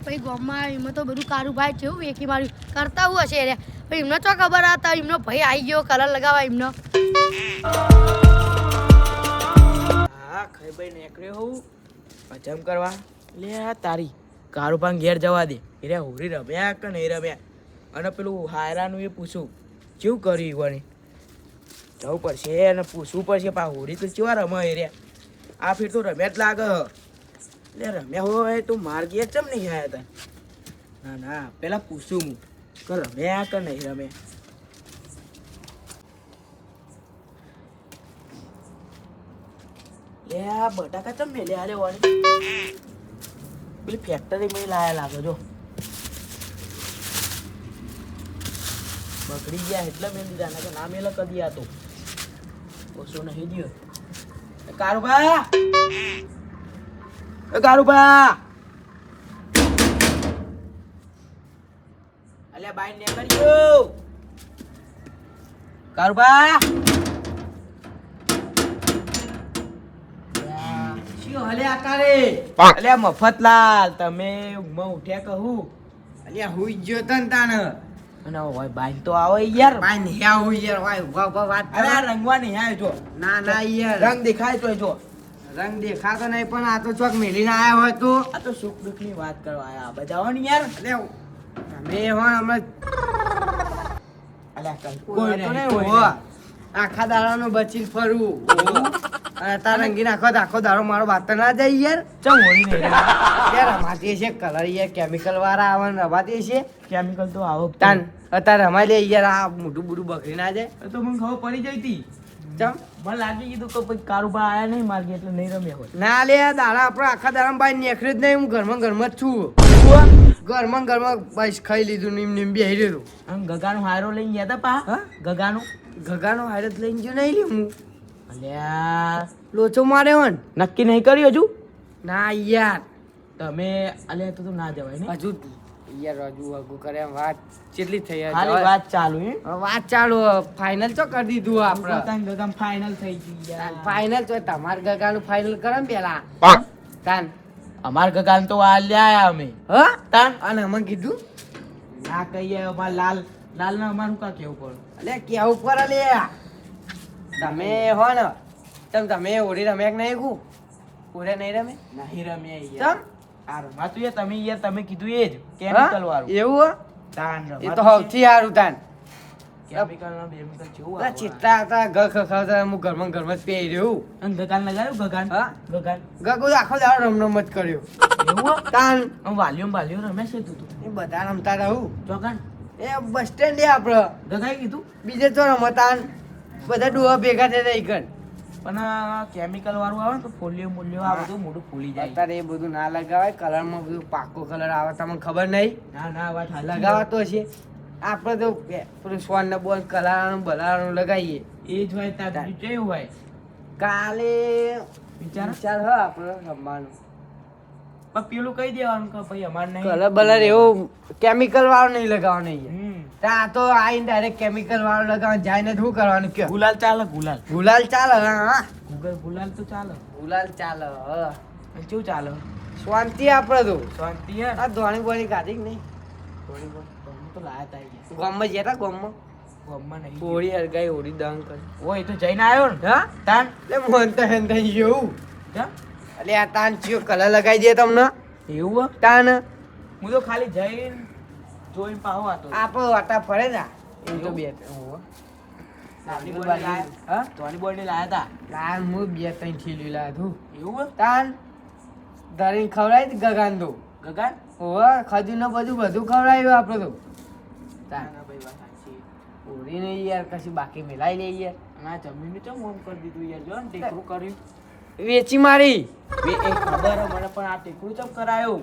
પછી ગામમાં એમાં તો બધું કારુભાઈ જેવું વેકી માર્યું કરતા હું હશે રે પછી એમને તો ખબર હતા એમનો ભાઈ આવી ગયો કલર લગાવવા એમનો હા ખાઈ ભાઈ નીકળ્યો હું હજમ કરવા લે તારી કારુભાઈ ઘેર જવા દે રે હોરી રમ્યા કે નહીં રમ્યા અને પેલું હાયરાનું એ પૂછું કેવું કર્યું ઈવોને જવું પડશે અને પૂછવું પડશે પા હોરી તો કેવા રમે રે આ ફીર તો રમ્યા જ લાગે એટલે રમ્યા હોય તો માર ઘેર ચમ નહીં આવ્યા હતા ના ના પેલા પૂછું હું કે રમ્યા કે નહીં રમ્યા લે આ બટાકા ચમ ને લે આલે વાળી પેલી ફેક્ટરીમાં લાયા લાગે જો બગડી ગયા એટલે મેં દીધા ના કે ના મેલા કદી આ તો ઓછો નહીં દિયો કારુભા એ કારુભા અલ્યા બાઈ ને કર્યો કારુભા હલે આકારે અલ્યા મફતલાલ તમે ઊંઘમાં ઉઠ્યા કહું અલ્યા હુઈ ગયો તન તાન અને ઓય બાઈ તો આવો યાર બાઈ ને આ હોય યાર ઓય ઉભા વાત અરે રંગવા નહીં આવ્યો જો ના ના યાર રંગ દેખાય તો જો રંગ દેખાતો નહીં પણ આ તો ચોક મેલીને આયા હોય તો આ તો સુખ દુઃખ ની વાત કરવા આયા બજાવો ને યાર એટલે તમે હોણ હમણાં અલ્યા કોઈ નહીં હોય આખા દાડાનો બચી ફરવું અને તાર રંગી આખો દાડો મારો વાત ના જાય યાર ચમ હોળી નહીં યાર રમાતી છે કલર યાર કેમિકલ વાળા આવે ને રમાતી છે કેમિકલ તો આવો તાન અત્યારે રમાઈ લે યાર આ મોઢું બુડું બગડી ના જાય તો મને ખબર પડી જઈ હતી ચમ મને લાગી કીધું કે પછી કારુબા આયા નહીં માર્ગે એટલે નહીં રમ્યા હોય ના લે દાડા આપણે આખા દાડા બાઈ નીકળ્યું જ નહીં હું ઘરમાં જ છું ઘરમાં બસ ખાઈ લીધું નીમ નીમ બેહી રહ્યું આમ ગગાનો હારો લઈને ગયા હતા પા ગગાનો હારો લઈને ગયો નહીં લે હું અલ્યા લોચો માર્યો હન નક્કી નહીં કર્યું હજુ ના યાર તમે અલ્યા તો ના જવાય ને હજુ યાર હજુ હગુ કરે વાત કેટલી થઈ હાલી વાત ચાલુ વાત ચાલુ ફાઇનલ તો કરી દીધું આપણે તાન ગગામ ફાઇનલ થઈ ગઈ યાર ફાઇનલ તો તમાર ગગાનું ફાઇનલ કરે ને પેલા તાન અમાર ગગાન તો આલ્યા અમે હ તાન અને અમને કીધું ના કહીએ અમાર લાલ ને અમારું કા કેવું પડે અલ્યા કેવું પડે લે તમે હો ને તમે ઓડી રમ્યા કે નહીં કુ ઓડે નહીં રમે નહીં રમ્યા યાર આ રમાતું યાર તમે યાર તમે કીધું એ જ કેમિકલ વાળું એવું તાન એ તો સૌથી સારું તાન કેમિકલ ના બેમિકલ જેવું આ ચિત્તા હતા ખાવતા હું ઘરમાં જ પહેરી રહ્યું અને ગગાન લગાવ્યું ગગુ આખો દાડો રમ જ કર્યો એવું તાન વાલ્યુમ રમે છે તું એ બધા રમતા રહું ચોકન એ બસ સ્ટેન્ડ આપણે ગગાઈ કીધું બીજે તો રમતાન બધા ડોહા ભેગા થયા એકન પણ કેમિકલ વાળું આવે તો ફોલિયો મૂલ્યો આ બધું મોઢું ફૂલી જાય અત્યારે એ બધું ના લગાવાય કલરમાં બધું પાકો કલર આવે તમને ખબર નહીં ના વાત લગાવાતો છે આપણે તો પેલું સ્વાન ને બોલ કલરનું બલાનું લગાવીએ એ જ હોય ત્યાં કેવું હોય કાલે વિચાર હ આપણે રમવાનું પણ પેલું કહી દેવાનું કે ભાઈ અમારે નહીં કલર બલર એવું કેમિકલ વાળું નહીં લગાવવાનું નહીં ત્યાં તો આઈને ડાયરેક્ટ કેમિકલ વાળું લગાવવાનું જાય ને શું કરવાનું કે ગુલાલ ચાલે ગુલાલ ચાલે હા ગુલાલ તો ચાલે ગુલાલ ચાલે હા શું ચાલે શાંતિ આપણે તો શાંતિ આ ધોણી બોણી કાઢી કે નહીં ધોણી બોણી તો લાયા તા ગામમાં જતા ગામમાં નહીં હોળી હરગાઈ હોળી દંગ કરી ઓય તો જઈને આવ્યો ને હા તાન એટલે મન તો હેન થઈ ગયું એટલે આ તાન ચિયો કલર લગાવી દે તમને એવું તાન હું તો ખાલી જઈને જોઈને પાવો આતો આપણો વાટા ફરે ને એ તો બે તોની બોડી લાયા તા લાન હું બે ત્રણ થેલી લાયા તું એવું તાન ધરીને ખવડાવી ગગાન તો ગગાન ઓવા ખજૂર ને બધું ખવડાવ્યું આપણે તો તાન ભાઈ વાત સાચી ઓરી નહીં યાર કશી બાકી મેલાઈ લે યાર ના જમીન ચમ ઓમ કરી દીધું યાર જો ને ટેકરું કર્યું વેચી મારી ખબર મને પણ આ ટેકરું ચમ કરાયો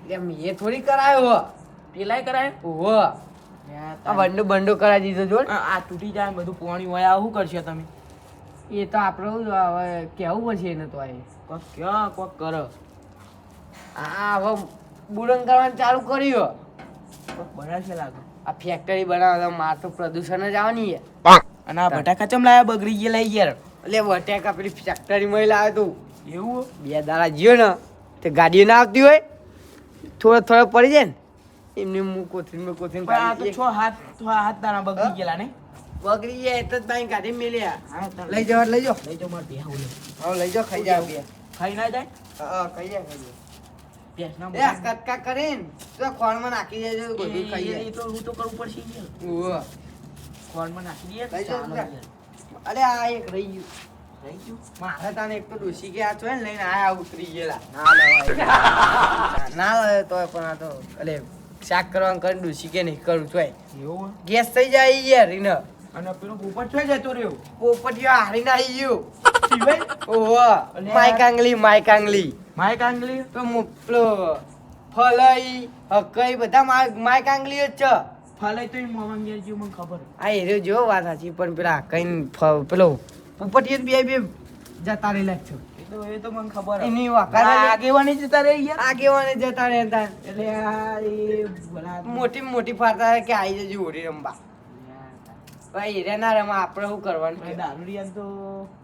એટલે મેં થોડી કરાયો પેલાય કરાય ઓહો આ બંડો કરાવી દીધો જો આ તૂટી જાય બધું પાણી હોય આ શું કરશો તમે એ તો આપણે હવે કેવું પડશે એને તો ક્યાં કોક કરો આ હવે બુડન કરવાનું ચાલુ કર્યું બનાવશે લાગે આ ફેક્ટરી બનાવવા માર તો પ્રદૂષણ જ આવવાની છે અને આ બટાકા ચમ લાયા બગડી ગયા લઈ યાર એટલે બટાકા પેલી ફેક્ટરી માં લાવ્યો તું એવું બે દાડા જ્યો ને તે ગાડીઓ ના આવતી હોય થોડો પડી જાય ને એમને હું કોથીન પણ આ તો છ હાથ દાણા બગડી ગયેલા ને બગડી જાય એટલે જ બાઈ કાઢી મેલ્યા હા, તાર લઈ જાઓ લઈ જાઓ મારે ભેહું લે. હા લઈ જાઓ ખાઈ જાઓ બે ખાઈ ના જાય હા ખાઈ જાઓ ભેંસના એ આ કટકા કરીને તો ખોળમાં નાખી દેજો બધું ખાઈ એ જાય તો હું તો કરવું પડશે યાર. ઓહો. ખોળમાં નાખી દઈએ લઈ જાઓ ચાલો જા. યાર. અરે આ એક રહી ગયું થઈ ગયું? મારે તાને એક તો ડોસી કે આ છો ને લઈને આયા ઉતરી ગયેલા ના લેવાય. ના લાવે તોય પણ આ તો અલે શાક કરવાનું કરીને ડોસી કે નહીં કરું તોય એવું? ગેસ થઈ જાય યાર એને અને પેલો પોપટ છે જતો રહ્યો પોપટીયો હારીને આવી ગયો શિવાય? ઓહો અલે માય કાંગલી માય કાંગલી તો પેલો ફલઈ હકઈ બધા માય કાંગલી જ છે ફાલાઈ તો એ મોમાં ઘેર ગયું મને ખબર. આ એરિયો જેવો વાત સાચી પણ પેલા કઈ પેલો પોપટીયો બે જતા રહેલા જ છો એ તો મને ખબર હે. એની આ વાકારે આગેવાની જતા રહી યાર. આગેવાને જતા રહેતા એટલે આ એ ભલા મોટી ફારતા કે આવી જજો હોળી રમવા ભાઈ હીરે ના રમવા આપણે શું કરવાનું છે? દારૂડિયા તો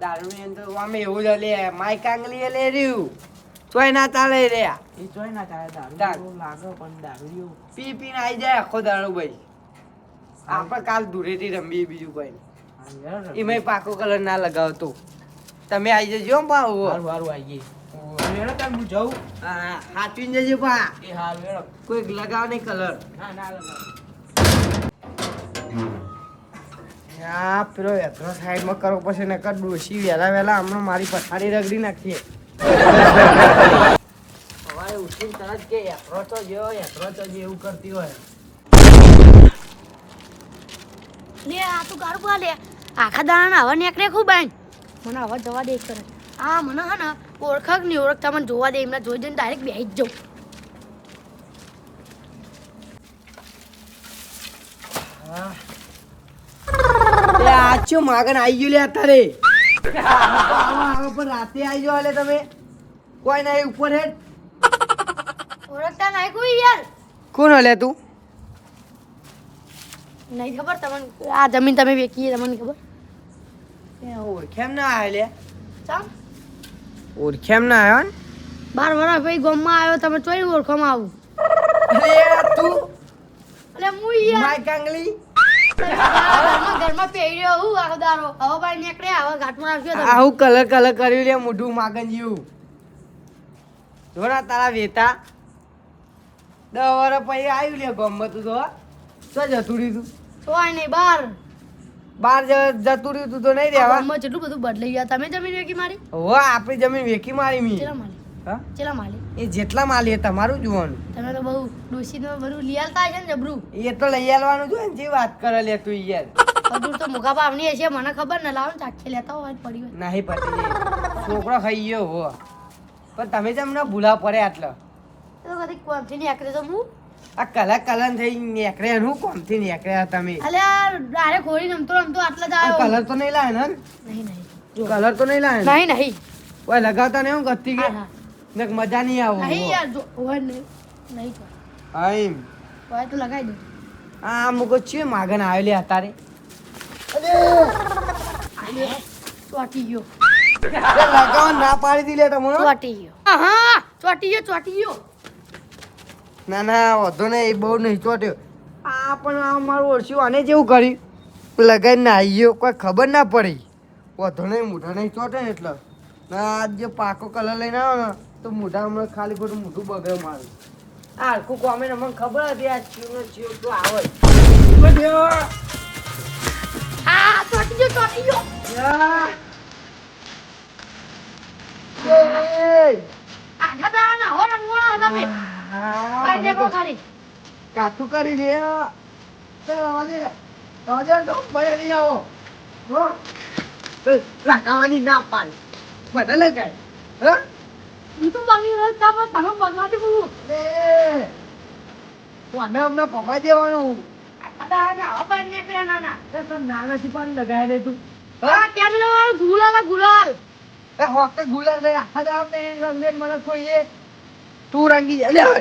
દારૂ ની અંદર આમે એવું જ લે માય કાંગલી લે રહ્યું તોય ના ચાલે રહ્યા એ ચોય ના થાય તાર. દારૂ લાગે પણ દારૂડિયો પી પીને આવી જાય આખો દારૂ ભાઈ આપણે કાલ ધૂળેટી રમીએ બીજું કોઈ એમાં પાકો કલર ના લગાવતો તમે આવી જજો હો પા ઓવો. હારું હારું આવીએ. વેણો તાર હું જાઉં. હા હાચવીને જજો પા એ હારું વેણો. કોઈ લગાવ નહીં કલર ના ના લગાવ. આ પેલો યાત્રા સાઈડમાં કરવો પછી નકર ડોસી વહેલા હમણાં મારી પથારી રગડી નાખીએ સવારે ઉઠીને તરત કે યાત્રો તો જો એવું કરતી હોય લે આ તું કારું પા લે આખા દાણા હવા નીકળે ખૂબ આઈ મને હવા જવા દે કરે આ મને હે ને ઓળખક નહીં ઓળખતા મને જોવા દે એમને જોઈ જઈને ડાયરેક્ટ બેસી જ જાઉં આચું માગન આવી ગયું લે અત્યારે આવો પણ રાતે આવી જાવ એટલે તમે કોઈ નહીં ઉપર હેડ ઓળખતા નહીં કોઈ યાર કોણ હલે તું નહીં ખબર તમને આ જમીન તમે વેચીએ તમને ખબર ઓળખેમ ના આવ્યો લે ચાલ ઓળખેમ ના આવ્યો ને 12 વર્ષ પછી ગામમાં આવ્યો તમે ચોઈ ઓળખવામાં આવું અરે તું એટલે હું યાર માય કાંગલી ઘરમાં પહેર્યો હું આખો દારો હવે ભાઈ નીકળે હવે ઘાટમાં આવશે તમે આવું કલર કર્યું લે મોઢું માગન જેવું જોના તારા વેતા 10 વર્ષ પછી આવ્યું લે ગમ તું તો શું જતું રહ્યું તું તોય નહીં બાર બાર જતું રહ્યું તું તો નહીં રહેવા ગામમાં જેટલું બધું બદલાઈ ગયા તમે જમીન વેકી મારી હો આપણી જમીન વેકી મારી મી ચેલા માલી હા ચેલા માલી એ જેટલા માલી તમારું જોવાનું તમે તો બહુ ડોસીનો બધું લીયાલતા છે ને જબરું એ તો લઈ આવવાનું જોઈએ ને જે વાત કરે લે તું યાર હજુ તો મુખા પાવની હશે મને ખબર ને લાવો ને ચાખી લેતા હોય પડી હોય નહીં પતી જાય છોકરો ખાઈ ગયો હો પણ તમે જેમ ના ભૂલા પડે આટલો તો કદી કોમથી નીકળે તો હું આ કલર થઈ નીકળે હું કોમથી નીકળ્યા તમે અલ્યા ડાયરેક્ટ ખોરી રમતો આટલા જ આવ્યો કલર તો નહીં લાવે ને નહીં કલર તો નહીં લાવે ને નહીં નહીં ઓય લગાવતા નહીં હું ગત્તી કે હા, ને મજા નહીં આવું નહીં યાર જો હોય નહીં નહીં તો આઈમ હોય તો લગાવી દો આ મુકો છે માગન આવેલી અત્યારે ચોટી ગયો લગાવવા ના પાડી દી લે તમને ચોટી ગયો હા ચોટી ગયો ના ના વધુ નહીં એ બહુ નહીં ચોટ્યો આ પણ આ મારું ઓળખ્યું આને જેવું કર્યું લગાઈને આવી ગયો કોઈ ખબર ના પડી વધુ નહીં મોઢા નહીં ચોટે ને એટલે ના આજ જે પાકો કલર લઈને આવ્યો ને તો મોઢા હમણાં ખાલી ખોટું મોઢું બગડે મારું આ હરખું કોમે ને મને ખબર હતી આ ચીવ તો આવે આ ચોટી ગયો આખા દાડા હો રંગવા તમે ભાઈ દેખો ખાલી કાઠું કરી લે નહીં આવો લગાવવાની ના પાડી મને લગાય હા ઈ તો બાકી રહે તમે તમે બગાડી બોલું મને અમને પકવા દેવાનું આખા દાડા હો ભાઈ નીકળે ના તો નાનાથી પણ લગાય દે તું હા કેમ લો ગુલાલ એ હોકે ગુલાલ રે આખા દામ ને રંગે મને કોઈએ તું રંગી જા લે હવે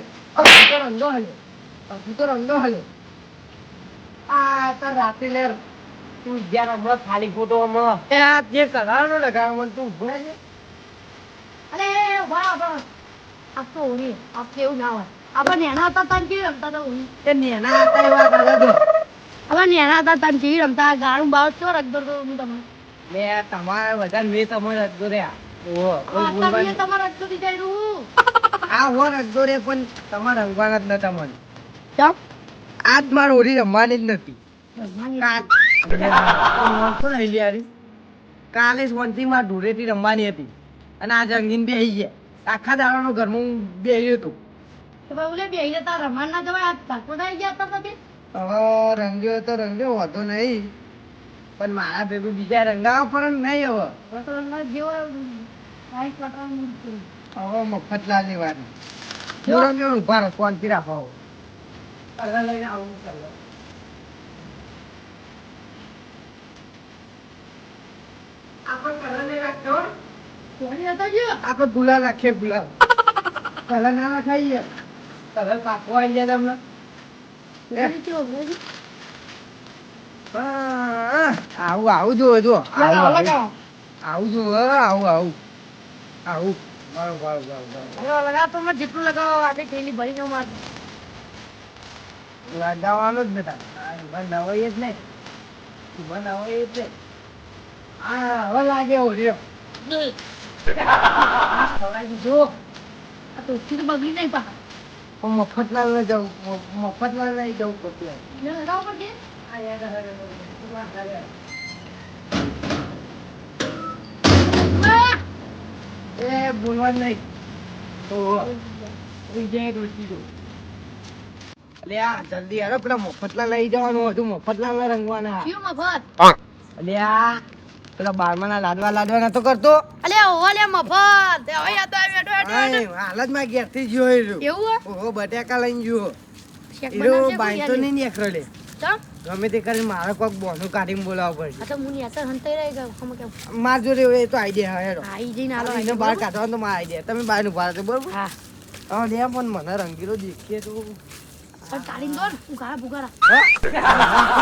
તો રંગો હલે આ તો રાતે લે તું જ્યાં હમણાં ખાલી ફોટો હમણાં એ આ જે કલરનો લગાવ્યો મને તું ઉભો છે અરે વાહ વાહ આ તો ઓરી આ કેવું ના હોય આપણે નેના હતા તાન કેવી રમતા હતા હોળી? તે નેના હતા એવા કરે તો આપણે નેના હતા તાન કેવી રમતા ગાળું બાળ કેવો રગદો તો હું તમને મેં તમારા બધા મેં તમારે રગદો રહ્યા ઓહો કોઈ તમે બોલવાનું તમારે રગદો દીધા એનું આ હો રગદો રે પણ તમારે રમવાના જ નતા મને ચમ આજ મારે હોળી રમવાની જ નથી કાલે શાંતિમાં ધૂળેટી રમવાની હતી અને આજે રંગીન બેસી ગયા આખા દાડાનો ઘરમાં હું બેહ્યો હતો તો બાબુલે બેહી જતા રમણ ના જવાય આ તાકો થઈ ગયા હતા તમે હવે રંગ્યો તો રંગ્યો હોતો નહીં પણ મારા ભેગું બીજા રંગાવા પર નહીં હવે રમણ જેવો લાઈટ વાતાવરણ હવે મફતલાલની વાત હું રંગ્યો ઉભા રહો શાંતિ રાખો કલર લઈને આવું કલર આપણે કલર નહીં રાખતો કોની હતા ગયો આપણે ગુલાલ રાખીએ ગુલાલ કલર ના નાખાઈએ કલર પાકો આવી જાય તમને આવું આવું જુઓ જુઓ આવું જુઓ આવું આવું આવું બરોબર બરોબર લગાવ તો મેં જેટલું લગાવો આજે થેલી ભરીને માર લગાવવાનું જ નતા નવાઈ જ નહીં નવાઈ જ નહીં હા હવે લાગે ઓળ્યો જો આ તો ઉઠી તો બગડી નહીં પા મફતલાલ ને જવું મફતલાલ નહીં જવું પડતું લગાવ પડશે એ બોલવાનું નહીં વિજય રોટી દો અલે આ જલ્દી હાલો પેલા મફતલાલ લઈ જવાનું હતું મફતલાલ ને રંગવાના કયું મફત અલે આ પેલા બારમાના લાડવા નતો કરતો અલે ઓ લે મફત હવે આ તો બેઠો બેઠો હાલ જ માં ઘેર થી જોઈ રહ્યો એવું ઓહો બટાકા લઈને જુઓ શેક એરો બનાવશે બાઈ તો નહીં નીકળે લે ચમ ગમે તે કરીને મારે કોઈક બોનું કાઢીને બોલાવવું પડશે આ તો મુની આસર હંતાઈ રહી ગયો હમ કેમ માર જોડે એ તો આઈડિયા હેડો આઈ જઈને આલો એને બહાર કાઢવાનો તો મારો આઈડિયા તમે બહાર નું બહાર બરોબર હા હા લે પણ મને રંગીલો દેખીએ તો પણ કાઢીને દો ને હું ગાળા ભૂગારા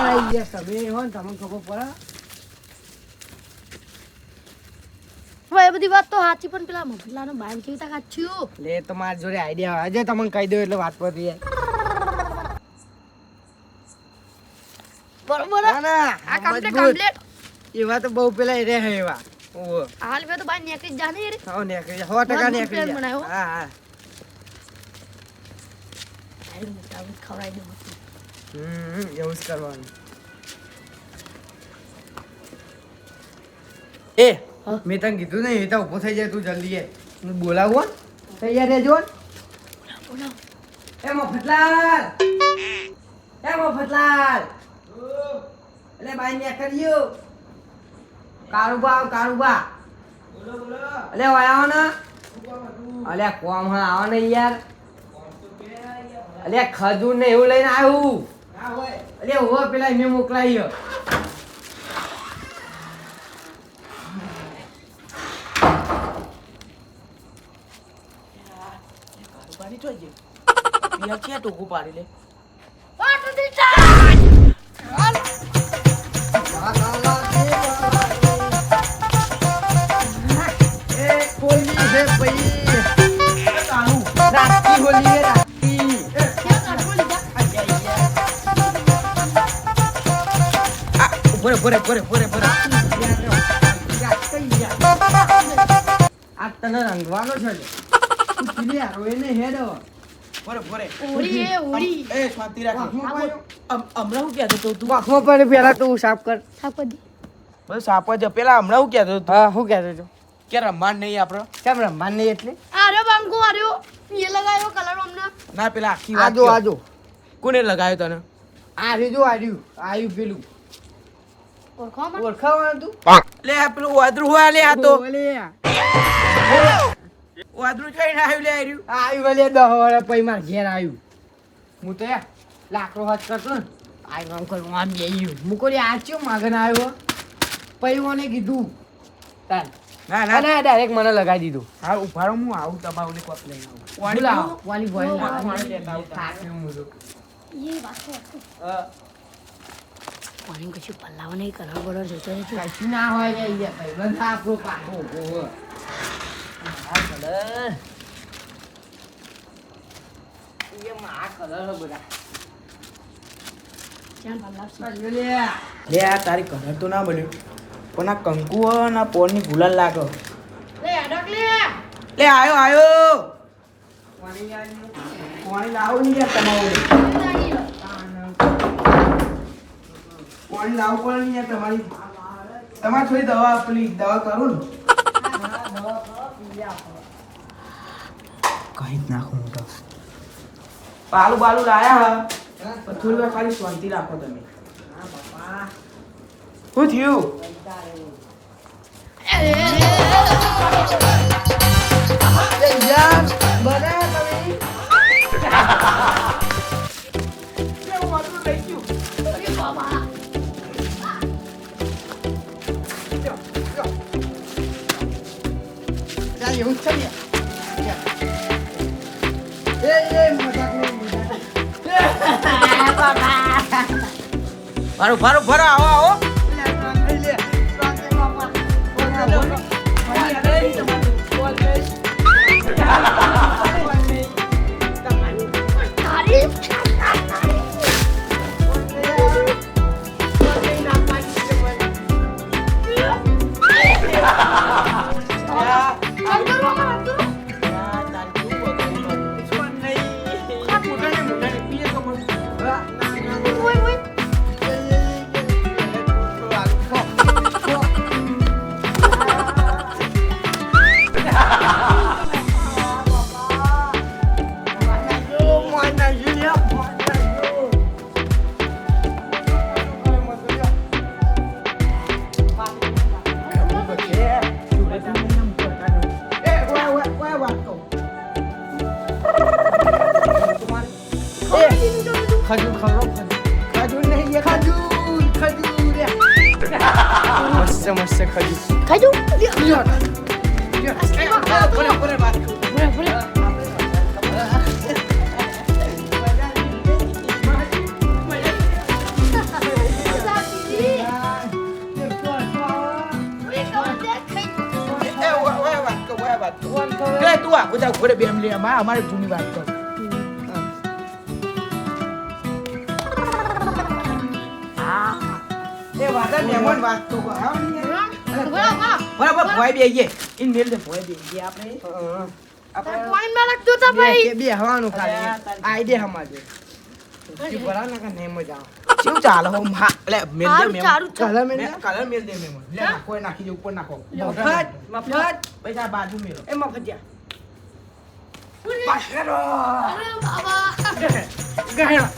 આઈ ગયા તમે હો ને તમને ખબર પડે હવે એ બધી વાત તો સાચી પણ પેલા મફતલાનો બાઈન કેવી તા કાચ્યું લે તો મારી જોડે આઈડિયા આજે તમને કહી દઉં એટલે વાત પતી જાય બરોબર ના ના આ કમ્પ્લીટ મજબૂત. કમ્પ્લીટ એવા તો બહુ પેલા રહે એવા ઓહો હાલ મે તો બાઈન નીકળી જ જાને રે હા નીકળી જાય 100% મજબૂત નીકળી plan બનાવ્યો. જાય હા હા આઈ મોટા બહુ ખવડાવી દઉં એવું જ કરવાનું એ હા? મેં તને કીધું ને એ તો ઊભો થઈ જાય તું જલ્દી એ હું બોલાવું હો? તૈયાર રહેજો હો? બોલાવ એ મફતલાલ એટલે બાઈ ને કર્યો કારુબા અલે ઓય આવો ને અલે કોમ હા આવો ને યાર અલે ખજૂર ને એવું લઈને આવ્યું અલે હો પેલા મેં મોકલાયો વાટ દીટા એ હોલી હે પઈ રાતી હોલી હે રાતી ક્યાં કાઢો લીધા ભરે આ તને રંગવાનો છે લે તું પીલી હારો એને હેડો ઓળી એ ઓળી એ શાંતિ રાખ હમણાં હું કહેતો હતો તું વાખમાં પડે પેલા તું સાફ કર સાપડી બસ સાપ જ પેલા હમણાં હું કહેતો હતો હા શું કહેતો છો કે રમવાનું નહીં આપણે કેમ રમવાનું નહીં એટલે આરે બાંગો આર્યો એ લગાયો કલર અમને ના પેલા આખી વાત આજો કર. આજો કોને લગાવ્યો તને આ રીજો આર્યું પેલું ઓળખો મને ઓળખાવાનું તું લે આ પેલું વાદળું હોય લે આ તો ઓલે વાદળું કઈને આવ્યું લે આર્યું આવ્યું ભલે 10 વર્ષ પછી માર ઘેર આવ્યું હું તો યાર લાકડો હાથ કરતો ને આઈ આમ કરું આમ બેહ્યું મુકો રે આ ચો માગન આવ્યો પછી મને કીધું તાર ના ના અને ડાયરેક્ટ મને લગાવી દીધું હા ઉભા રહો હું આવું તમારું ને કોપ લઈને આવું બોલાવો વાલી બોય વાલી લેતા આવું. થાક્યો હું તો. એ વાતો હા. કોને કશું પલ્લાવો નહીં કલર બલર જોતો નથી કશું ના હોય ને અહીંયા ભાઈબંધ આપણો પાકો ઉભો હોય. આ કલર. આ કલર બધા ચાલ ભાલાવશે. લે આ તારી કલર તો ના બન્યું પણ આ કંકુ અને આ પોરની ગુલાલ લાગે. લે અડક લે. લે આયો પાણી લાવો નહીં યાર તમારે. પાણી લાવવું પડે નહીં યાર તમારી. તમારે થોડી દવા પેલી દવા કરું ને કઈ જ નાખું હું તો. પાલું બાલું લાયા હા થોડી વાર ખાલી શાંતિ રાખો તમે. શું થયું? ભરો આવો મસ્ત ખજૂર ખાજો. તું આ બધા ઘોડે બેમ લે અમારે જૂની વાત કર. એ વાદા મહેમાન વાત તો બરાબર ભોય બેહીએ ઇન મેલ દે ભોય બેહીએ આપણે પાણીમાં લાગતો તો ભાઈ. બે હવાનું ખાલી આઈડિયા હમાજે બરા ના કે નેમ જાવ શું ચાલે હો હા લે મેલ દે મહેમાન ચારું કલર મેં કલર મેલ દે મહેમાન લે નાખો એ નાખી દે ઉપર નાખો મફત પૈસા બાજુ મેલો એ મફત જા પાછળ અરે બાબા. ગહેણા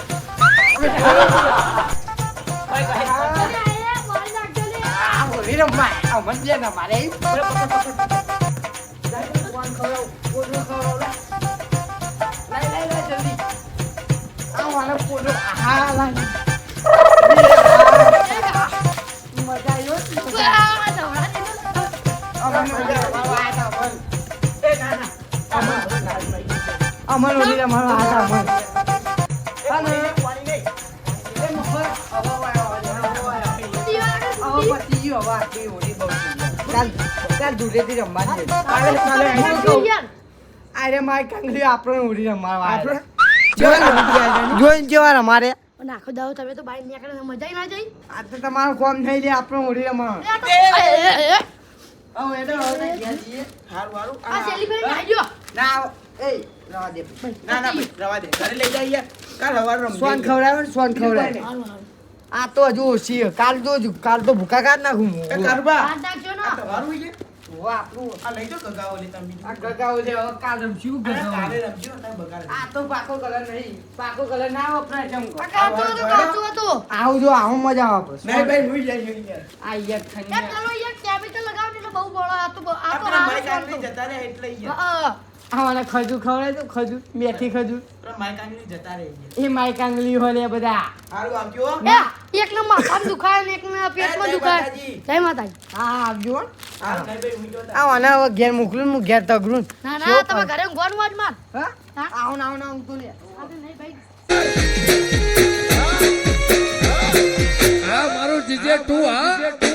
હોલી રમાય આ મન જે ના મારે અમન હોલી રમાડો હાથ અમન ચાલ દૂધેથી રમવાની અરે મારી કાંગલી આપણે ઉડી રમવા જોઈને જેવા રમારે નાખો દાવ તમે તો બહાર નીકળે મજા ના જઈ. આ તો તમારું કોમ થઈ જાય આપણે ઉડી રમવા હારું આ સેલિબ્રેટ આવી ગયો. ના એ રવા દે ના ભાઈ રવા દે ઘરે લઈ જઈએ કાલ હવાર રમ સોન ખવડાવે ને સોન ખવડાવે હારું હારું. આ તો હજુ ઓછી કાલ તો ભૂકા કાઢ નાખું હું કરબા હાથ નાખજો ને. તમારું છે આપણું આ લઈ જો ગગાઓ લે તમે આ ગગાઓ છે હવે કાલ રમશું ગગાઓ કાલે રમજો ને બગાડ આ તો પાકો કલર નહીં પાકો કલર ના વપરાય ચમકો કાચું હતું, કાચું હતું. આવું જો આવું મજા આવે પછી નહીં ભાઈ હુઈ જાય યાર આ યાર યાર ચાલો યાર કેમિકલ લગાવો એટલે બહુ બળો આ તો આપણે માઈક હારું આંગળી જતા રહે એટલે યાર હા. આવાના ખજૂર ખવડાય તો ખજૂર મેથી ખજૂર આપણે માઈક આંગળી જતા રહે એ માઈ કાંગલી હોય બધા હારું આવજો એક ને માથામાં દુખાય ને એક ને પેટમાં જય દુખાય. માતાજી. જય માતાજી. હા આવજો હો. હારું નહીં ભાઈ હુઈ જતા આવાના હવે ઘેર મોકલું હું ઘેર તગડું ના ના તમે ઘરે ઊંઘવાનું જ માર. હા હા? આવું ને તો લે આપણે નહીં ભાઈ. આ મારું જીજે તું હા